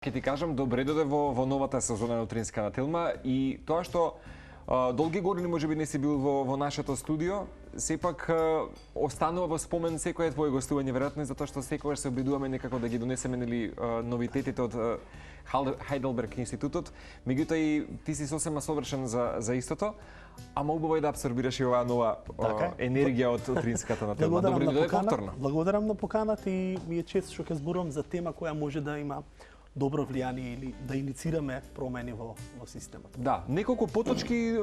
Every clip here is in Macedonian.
Ке ти кажам, добре дојде во новата сезона на Утринска на Телма и тоа што долги години можеби не си бил во нашето студио, сепак останува во спомен секое твое гостување, веројатно и затоа што секогаш се обидуваме некако да ги донесеме новитетите од Хайделберг институтот, меѓутоа и ти си сосема совршен за истото, ама убаво е да абсорбираш и оваа нова енергија од Утринската на Телма. Добре дојде повторно. Благодарам на поканата и ми е чест што ќе зборувам за тема која може да има добро влијание или да иницираме промени во системот. Да, неколку поточки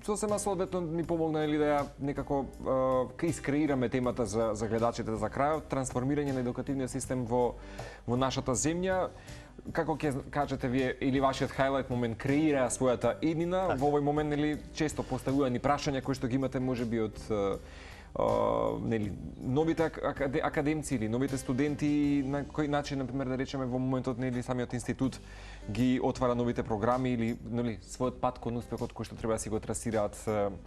сосема соодветно ни помогна или да ја некако искреираме темата за гледачите за крајот, трансформирање на едукативниот систем во нашата земја. Како ќе кажете вие или вашиот хайлайт момент креира својата иднина, во овој момент нели често поставувани прашања кои што ги имате можеби од новите академци или новите студенти, на кој начин, например, да речеме, во моментот нели самиот институт ги отвара новите програми или нели својот пат кон успехот кој што треба да си го трасираат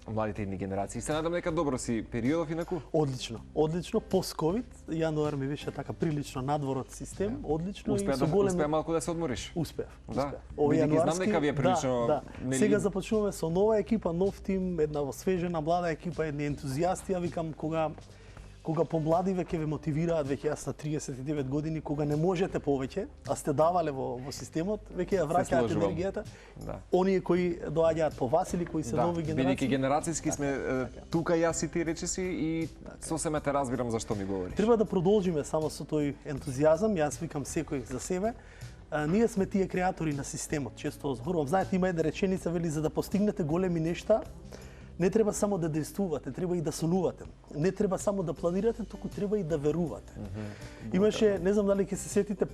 младите идни генерации. Се надам дека добро си периодов инаку? Одлично. Пост-ковид, јануар ми беше така прилично надвор од систем, одлично и со голем... Успеа малку да се одмориш? Успеав. Бидејќи знам дека ви е прилично... Сега започнуваме со нова екипа, нов тим, една освежена млада екипа, едни ентузијасти, викам кога помладиве ќе ве мотивираат, веќе јас на 39 години, кога не можете повеќе, а сте давале во системот, веќе ја враќаат енергијата. Оние кои доаѓаат по вас или кои се нови генерации. Бидејќи генерацијски сме тука јас и ти речиси и сосема те разбирам за што ми говориш. Треба да продолжиме само со тој ентузијазам, јас викам секој за себе. Ние сме тие креатори на системот, често зборувам. Знаете, има една реченица, вели, за да постигнете големи нешта, не треба само да действувате, треба и да сонувате. Не треба само да планирате, туку треба и да верувате. Имаше, не знам дали ќе се сетите,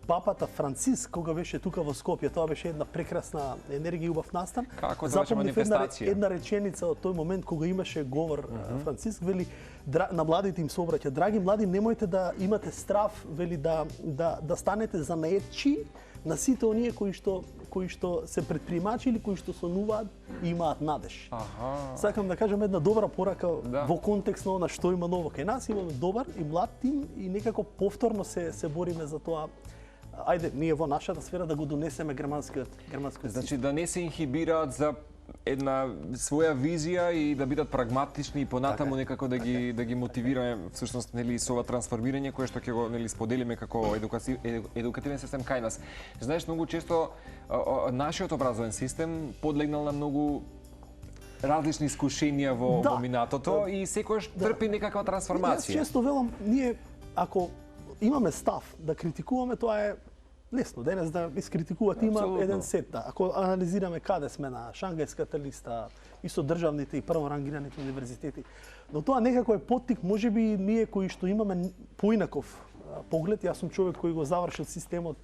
папата Франциск, кога беше тука во Скопје, тоа беше една прекрасна енергија и убав настан. Како заврши манифестација? Една реченица од тој момент кога имаше говор Франциск, вели на младите им се обраќа: драги млади, немојте да имате страв, вели да станете занаетчи на сите оние кои што се предприемачи или кои што сонуваат и имаат надеж. Сакам да кажам една добра порака во контекст на она што има ново кај нас. Имаме добар и млад тим и некако повторно се бориме за тоа. Ајде, ние во нашата сфера да го донесеме германскиот Значи да не се инхибираат за една своја визија и да бидат прагматични и понатаму некако да ги мотивираме всушност нели со ова трансформирање кое што ќе го нели споделиме како едукативен систем кај нас. Знаеш, многу често нашиот образовен систем подлегнал на многу различни искушенија во минатото и секојаш трпи некаква трансформација. Јас често велам, ние ако имаме став да критикуваме, тоа е лесно. Денес да искритикуват има еден сет. Ако анализираме каде сме на Шангајската листа и со државните и прворангираните универзитети, но тоа некако е поттик, можеби ние кои што имаме поинаков поглед. Јас сум човек кој го завршил системот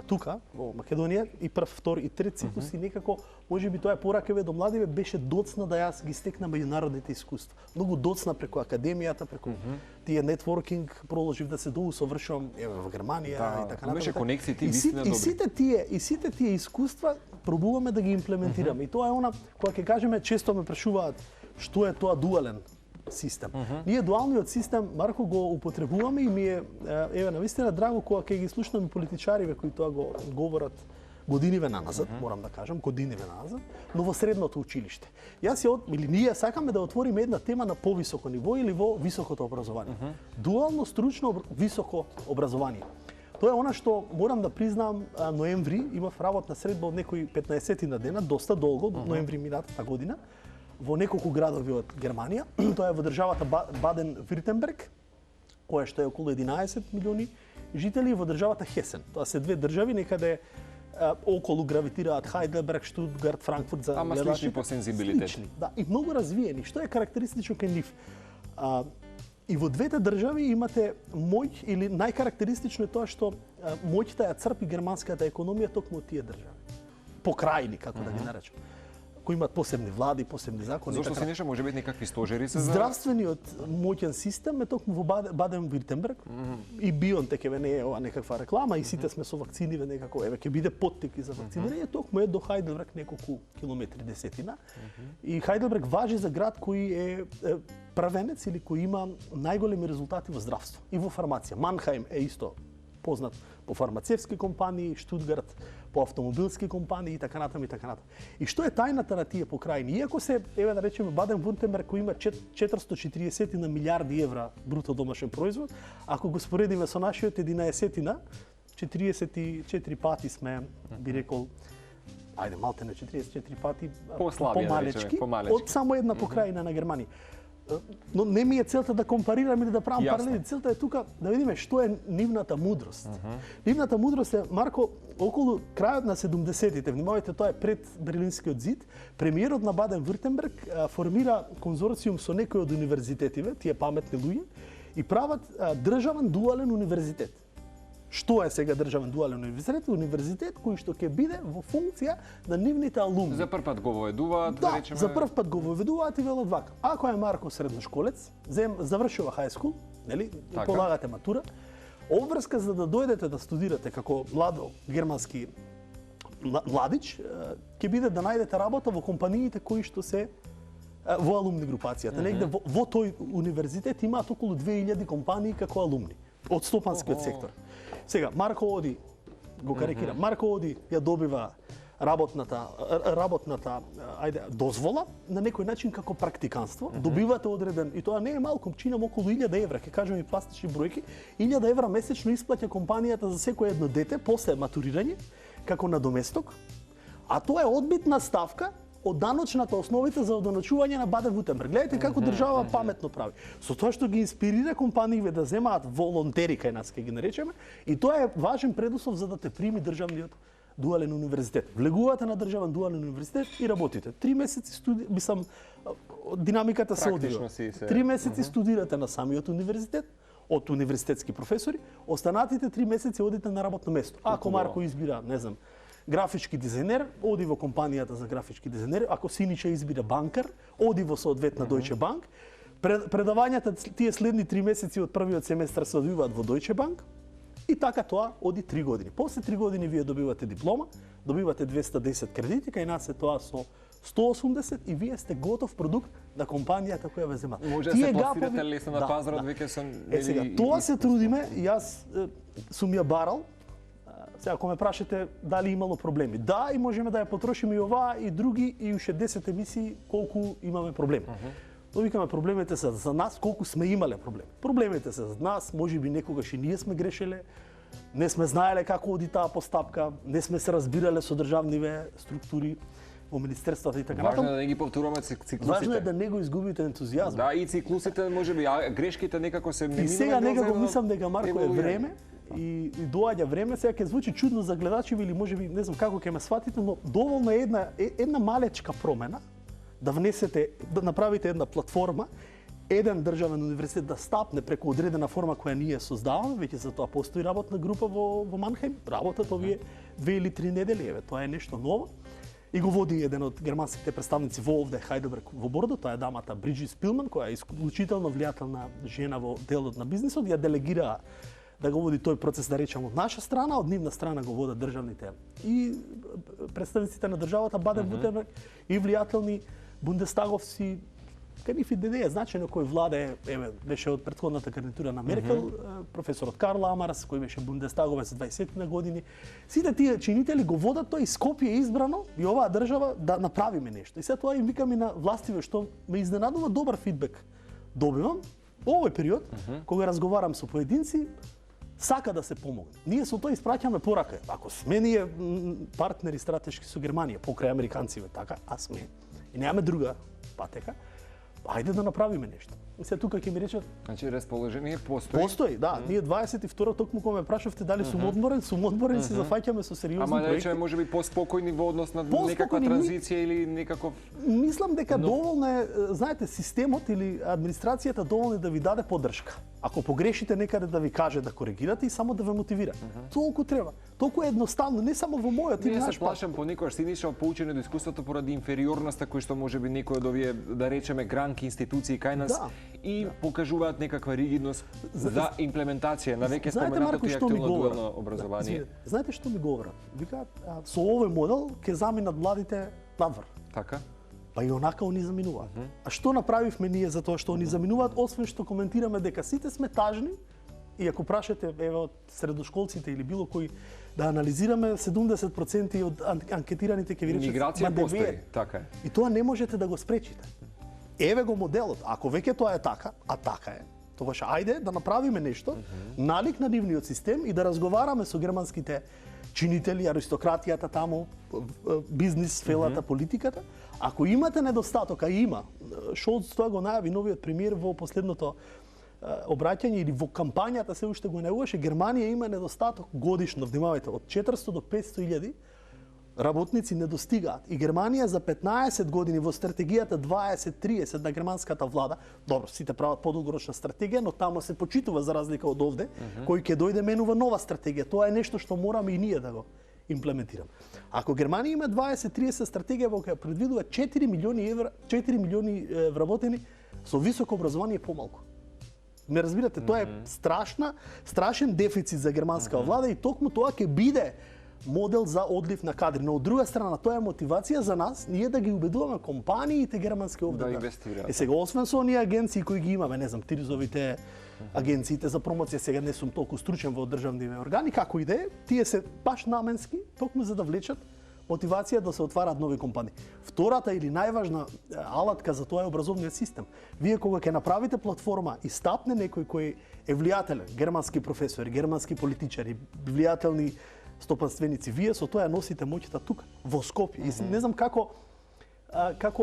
тука во Македонија и прв, втор и трет цикус и некако можеби тоа е поракаве до младиве беше доцна да јас ги стекнам меѓународните искуства. Многу доцна преку академијата, преку тие нетворкинг, проложив да се доусовршувам во Германија и така натаму. Имаше конекции вистина добри. И сите тие искуства пробуваме да ги имплементираме. И тоа е она кога ќе кажеме, често ме прашуваат што е тоа дуален систем. Ние дуалниот систем, Марко, го употребуваме и ми е навистина драго кога ќе ги слушнам политичариве кои тоа го говорат годиниве наназад, морам да кажам, годиниве наназад, но во средното училиште. Или ние сакаме да отвориме една тема на повисоко ниво или во високото образование. Дуално, стручно, високо образование. Тоа е она што морам да признам, ноември имав работна средба од некои 15 на дена, доста долго, ноември минатата година, во неколку градови од Германија. Тоа е во државата Баден-Виртенберг, која што е околу 11 милиони жители, и во државата Хесен. Тоа се две држави некаде околу гравитираат Хайделберг, Штутгарт, Франкфурт за гледачите. Ама слични по сензибилитет. Слични, да, и многу развиени. Што е карактеристично кај нив? И во двете држави имате моќ, или најкарактеристично е тоа што моќта ја црпи германската економија токму од тие држави. Покрајни, како да ги наречам, кои имаат посебни влади, посебни закони. Зошто се неше може би некакви стожери се за здравствениот моќен систем е токму во Баден-Виртенберг и BioNTech еве не е ова некаква реклама и сите сме со вакцини некако еве ќе биде поттик и за вакцинирање, токму е до Хайделберг неколку километри, десетина. И Хайделберг важи за град кој е првенец или кој има најголеми резултати во здравство и во фармација. Манхаим е исто познат по фармацевтски компании, Штутгарт, по автомобилски компании и така натаму и така натаму. И што е тајната на тие покрајни? Иако се, еве да речеме, Баден-Вуртемберг кој има 440 на милиарди евра бруто домашен производ, ако го споредиме со нашиот 11-тина, 44 пати сме, би рекол, ајде малте на 44 пати помалечки, од само една покрајна на Германија. Но не ми е целта да компарирам или да правам паралели. Целта е тука да видиме што е нивната мудрост. Нивната мудрост е, Марко, околу крајот на 70-тите, внимавајте, тоа е пред Берлинскиот зид, премиерот на Баден-Вуртемберг формира конзорциум со некои од универзитетиве, тие паметни луѓе, и прават државен дуален универзитет. Што е сега државен дуален универзитет? Универзитет кој што ќе биде во функција на нивните алумни. За прв пат го воведуваат, да речеме. За прв пат го воведуваат и велат вака. Ако е Марко средношколец, завршува high school, нели? Така. Полагате матура. Обврска за да дојдете да студирате како младо германски младич, ќе биде да најдете работа во компаниите кои што се во алумни групацијата. Негде во тој универзитет имаат околу 2000 компании како алумни од стопанскиот сектор. Сега, Марко оди, го карикирам, Марко оди ја добива работната дозвола на некој начин како практиканство, добивате одреден, и тоа не е малку, чинам околу 1000 евра, ќе кажам и пластични бројки, 1000 евра месечно исплаќа компанијата за секој едно дете после матурирање, како надоместок, а тоа е одбитна ставка од даночната основица за одоночување на Баден-Вуртемберг. Гледате како држава паметно прави. Со тоа што ги инспирира компаниите да земаат волонтери кај нас, ќе ги наречеме, и тоа е важен предуслов за да те прими државниот дуален универзитет. Влегувате на државен дуален универзитет и работите. 3 месеци динамиката се одвива. 3 месеци студирате на самиот универзитет, од универзитетски професори, останатите 3 месеци одите на работно место. Ако Марко избира, не знам, графички дизајнер, оди во компанијата за графички дизајнери. Ако Синича избира банкар, оди во соодветна Deutsche Bank. Предавањата тие следни 3 месеци од првиот семестар се одвиваат во Deutsche Bank. И така тоа оди 3 години. После 3 години вие добивате диплома, добивате 210 кредити, кај нас е тоа со 180 и вие сте готов продукт на компанијата која ве земат. Може да се пласирате лесно на пазарот, веќе се... Сега, тоа се трудиме и јас сум ја барал. Сега, ако ме прашате дали имало проблеми. Да, и можеме да ја потрошиме и оваа, и други, и уште 10 емисии колку имаме проблеми. Но викаме, проблемите се за нас, колку сме имале проблеми. Проблемите се за нас, можеби некогаш и ние сме грешеле, не сме знаеле како оди таа постапка, не сме се разбирале со државниве структури во министерствата и така натаму. Важно е да не ги повторуваме циклусите. Важно е да не го изгубите ентузијазмот. Да, и циклусите можеби, а грешките некако се минуваме. И сега некако мислам дека Марко е време и доаѓа време, сега ќе звучи чудно за гледачи или можеби не знам како ќе ме сватите, но доволно е една малечка промена да внесете, да направите една платформа, еден државен универзитет да стапне преку одредена форма која ние создаваме, веќе за тоа постои работна група во Манхеим, работат овие 2 или 3 недели, еве, тоа е нешто ново. И го води еден од германските представници во овде Хайделберг во Бордо, тоа е дамата Бриджит Спилман, која е исклучително влијателна жена во делот на бизнисот, ја делегира да го води тој процес, да речем, од наша страна, од нивна страна го водат државните и представниците на државата Баден-Вуртемберг и влијателни бундестаговци, кај нив и деде е значено кој владе, еве, беше од претходната гарнитура на Меркел, професорот Карл Амарс, кој беше бундестаговец 20 на години. Сите тие чинители го водат тој, Скопје е избрано и оваа држава да направиме нешто. И се тоа им викам и на властиве, што ме изненадува добар фидбек добивам во овој период, кога разговарам со поединци, сака да се помогне. Ние со тоа испраќаме порака. Ако сме ние партнери стратешки со Германија, покрај американците, така, а сме. И немаме друга патека. Ајде да направиме нешто. И се тука ќе ми речат... Значи, расположение постои? Постои, да. Ние 22 токму кога ме прашавте дали сум одморен, се зафаќаме со сериозни проекти. Ама да речеме можеби по-спокојни во однос на некаква транзиција или некаков... Мислам дека доволно е, знаете, системот или администрацијата доволно е да ви даде поддршка. Ако погрешите некаде да ви каже да коригирате и само да ве мотивира. Толку треба. Толку е едноставно, не само во мојот или наш. Не се плашам понекогаш Синиша поучен од искуството поради инфериорноста кој што можеби некој од овие, да речеме, гранки институции кај нас и покажуваат некаква ригидност за имплементација на веќе споменатото и актуелно дуално образование. Знаете што ми говорат? Викаат, со овој модел ќе заминат младите надвор. Така? Па и онака они заминуваат. А што направивме ние за тоа што они заминуваат, освен што коментираме дека сите сме тажни и ако прашате еве од средошколците или било кој да анализираме, 70% од анкетираните ќе ви речат Миграција «Ма, постои, така е. И тоа не можете да го спречите. Еве го моделот. Ако веќе тоа е така, а така е, тогаш ајде да направиме нешто, налик на нивниот систем и да разговараме со германските чинители, аристократијата таму, бизнис сферата, политиката. Ако имате недостаток, а има, Шолц тоа го најави новиот премиер во последното обраќање или во кампањата се уште го најавуваше, Германија има недостаток годишно, внимавајте, од 400 до 500 илјади работници не достигаат. И Германија за 15 години во стратегијата 2030 на германската влада, добро, сите прават подолгорочна стратегија, но тамо се почитува за разлика од овде, кој ќе дојде менува нова стратегија. Тоа е нешто што мораме и ние да го имплементираме. Ако Германија има 2030 стратегија во која предвидува 4 милиони вработени со високо образование помалку. Ме разбирате, тоа е страшен дефицит за германска влада и токму тоа ќе биде модел за одлив на кадри. Но од друга страна, тоа е мотивација за нас, ние да ги убедуваме компаниите германски овде да инвестираат. Сега, освен со оние агенции кои ги имаме, не знам, Тиризовите агенциите за промоција, сега не сум толку стручен во државните органи, како и да е, тие се баш наменски, токму за да влечат мотивација да се отварат нови компании. Втората или најважна алатка за тоа е образовниот систем. Вие кога ќе направите платформа и стапне некој кој е влијателен, германски професори, германски политичари, влијателни стопанственици, вие со тоа носите моќта тука во Скопје. И не знам како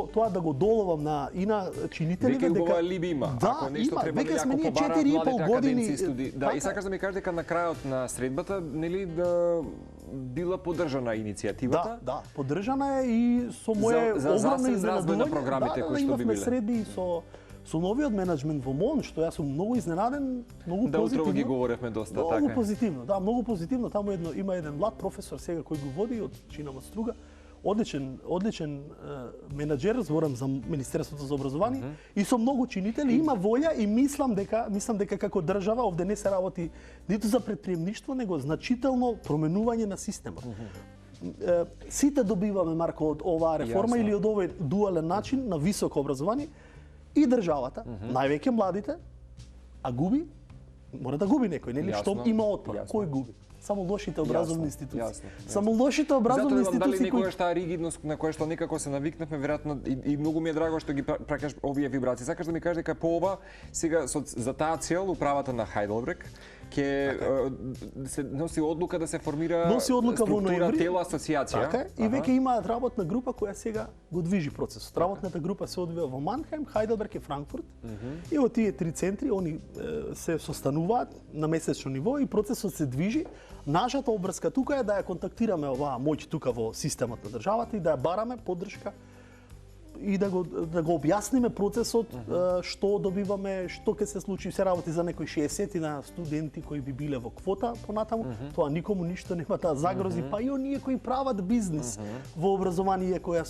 тоа да го доловам и на чинителите дека убава либи има. Да, ако нешто има. треба Веќе да сме ние побараат 4,5 години. Да, и сакаш да ми кажеш дека на крајот на средбата, нели, да била поддржана иницијативата? Да, поддржана е и со мое огромно изненадување на програмите кои што би биле. Имавме средби и со новиот менеджмент во МОН, што јас сум многу изненаден, многу позитивно. Да, утрово ги говоревме доста, така. Многу позитивно, да, многу позитивно. Таму има еден млад професор сега кој го води од Чинама Струга. Одличен менеджер, зборам за Министерството за образование, и со многу чинители, има волја и мислам дека како држава овде не се работи ниту за претприемништво, него значително променување на системот. Сите добиваме, Марко, од оваа реформа или од овој дуален начин на високо образование и државата, највеќе младите, а губи, мора да губи некој, нели, што има отпор. Кој губи? Само лошите образовни институции. Само лошите образовни институции кои... Затоа некоја таа ригидност на која што некако се навикнавме, веројатно и многу ми е драго што ги пракаш овие вибрации. Сакаш да ми кажеш дека по ова сега за таа цел управата на Хајделберг ќе се носи одлука да се формира структура тел асоциација. Така и веќе имаат работна група која сега го движи процесот. Работната група се одвива во Манхајм, Хајделберг и Франкфурт. И во тие три центри они се состануваат на месечно ниво и процесот се движи. Нашата обврска тука е да ја контактираме оваа моќ тука во системот на државата и да ја бараме поддршка и да го објасниме процесот, што добиваме, што ќе се случи, се работи за некои 60 на студенти кои би биле во квота понатаму, тоа никому ништо нема да загрози, па и оние кои прават бизнис во образование, јас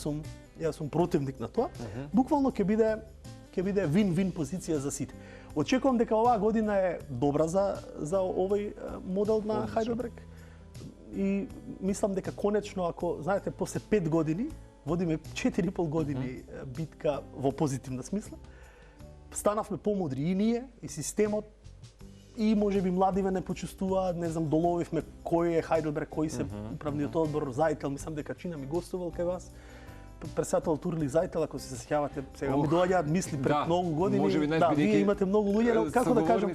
сум противник на тоа, буквално ќе биде вин-вин позиција за сите. Очекувам дека оваа година е добра за овој модел на Хајделберг и мислам дека конечно, ако знаете, после 5 години водиме 4,5 години битка во позитивна смисла. Станавме помудри и ние, и системот, и можеби младиве не почувствуваат, не знам, доловивме кој е Хајделберг, кој се управниот одбор, Зајтел, мислам дека Чина ми гостувал кај вас. Председател Турли Зајтел, ако се сеќавате, сега ми доаѓаат мисли пред многу години. Да, вие имате многу луѓе, но како да кажам,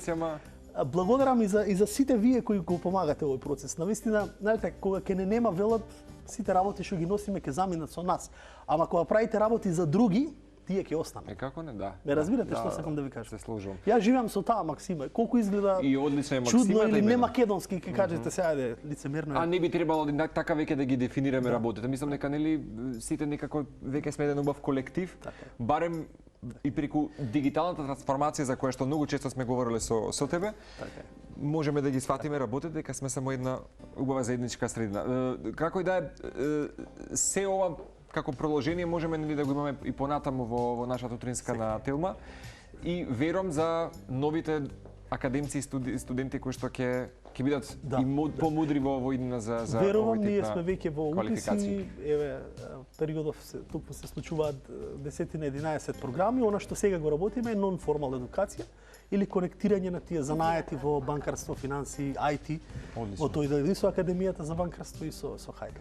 благодарам и за сите вие кои го помагате овој процес. Навистина, знаете, кога ќе не нема велат, сите работи што ги носиме ќе заминат со нас. Ама кога правите работи за други, тие ќе останат. Како не, да. Ме разбирате што сакам да ви кажам? Се служам. Јас живеам со таа максима. Колку изгледа и одлична е чудно или не македонски, ќе кажете сега е лицемерно. А не би требало така веќе да ги дефинираме работите. Мислам дека нели сите некако веќе сме еден убав колектив, барем и преку дигиталната трансформација за која што многу често сме говореле со тебе. Можеме да ги сватиме работите дека сме само една убава заедничка средина. Како и да е, се ова како продолжение можеме нели да го имаме и понатаму во нашата утринска на Телма и верувам за новите академци и студенти кои што ќе бидат и помудри во иднина за верувам, ние сме веќе во уписи, еве периодов туку се случуваат 10 на 11 програми, она што сега го работиме е нон-формал едукација или конектирање на тие занаети во банкарство, финансии, IT, Одлично. во тој да со Академијата за банкарство и со Хајде.